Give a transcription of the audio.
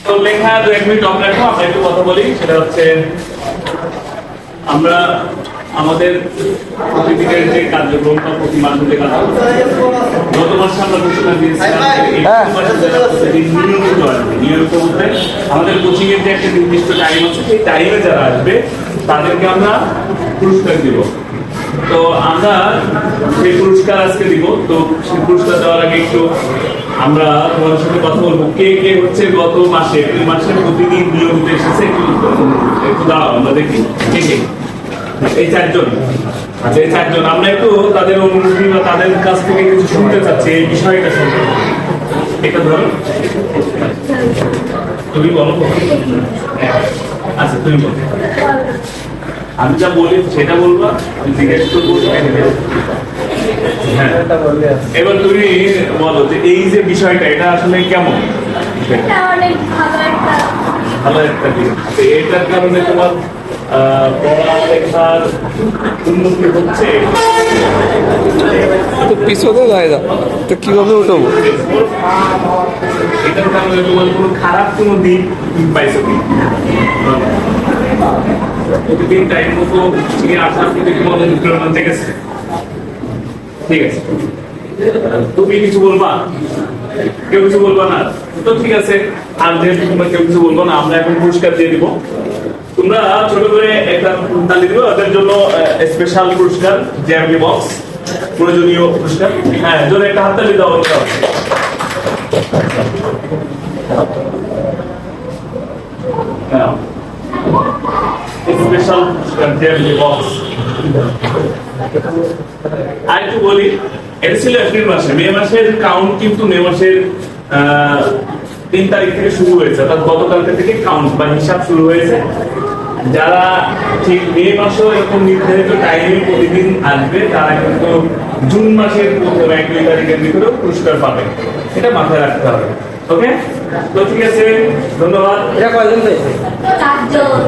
তো লেখা 2 minute of রাখবো, আমরা একটু কথা বলি। সেটা হচ্ছে আমরা আমাদের প্রতিদিনের যে কার্যক্রমটা প্রতি মাসে যে কাজ গত মাসে আমরা ঘোষণা দিয়েছিলাম নিয়মিত আসবে। নিয়মিত বলতে আমাদের কোচিং এর যে একটা নির্দিষ্ট টাইম আছে, সেই টাইমে যারা আসবে তাদেরকে আমরা পুরস্কার দিব। তো আমরা সেই পুরস্কার আজকে দিব। তো সেই পুরস্কার দেওয়ার আগে একটু আমরা তোমাদের সাথে কথা বলবো, কে কে হচ্ছে গত মাসে এপ্রিল মাসে প্রতিদিন নিয়মিত এসেছে একটু দাঁড়াও, আমরা দেখি কে কে। এই 4 জন। আচ্ছা, এই 4 জন আমরা একটু তাদের অনুভূতি বা তাদের কাছ থেকে কিছু শুনতে চাচ্ছি এই বিষয়টা সম্পর্কে। এটা ধরো, তুমি বলো। আচ্ছা, তুমি বলো। আমি যা বলি সেটা বলবা, আমি জিজ্ঞেস করবো। হ্যাঁ, এবার তুমি বলো যে এই যে বিষয়টা এটা আসলে কেমন? অনেক ভালো একটা দিক। এটার কারণে তোমার পড়ালেখার উন্নতি হচ্ছে। তো পিছনে যায় না, তো কিভাবে উঠবো? এটার কারণে তোমার কোনো খারাপ কোনো দিক পাইছো কি? প্রতিদিন টাইম মতো আসার প্রতি তোমার অনুপ্রেরণা জেগেছে? ঠিক আছে, তুমি কিছু বলবা? কেউ কিছু বলবা না? তো ঠিক আছে, আর যেহেতু তোমরা কেউ কিছু বলবো না, আমরা এখন পুরস্কার দিয়ে দিব। তোমরা ছোট করে একটা তালি দিবে ওদের জন্য, স্পেশাল পুরস্কার, জ্যামি বক্স, প্রয়োজনীয় পুরস্কার। হ্যাঁ, জোরে একটা হাততালি দাও। স্পেশাল পুরস্কার, জ্যামি বক্স। আর একটু বলি, এটা ছিল এপ্রিল মাসে। মে মাসের কাউন্ট কিন্তু মে মাসের 3 তারিখ থেকে শুরু হয়েছে, অর্থাৎ গতকালকে থেকে কাউন্ট বা হিসাব শুরু হয়েছে। যারা ঠিক মে মাসেও এরকম নির্ধারিত টাইমে প্রতিদিন আসবে তারা কিন্তু জুন মাসের প্রথম 1-2 তারিখের ভিতরেও পুরস্কার পাবে। এটা মাথায় রাখতে হবে। ওকে, তো ঠিক আছে, ধন্যবাদ। এটা কয়জন? 4 জন।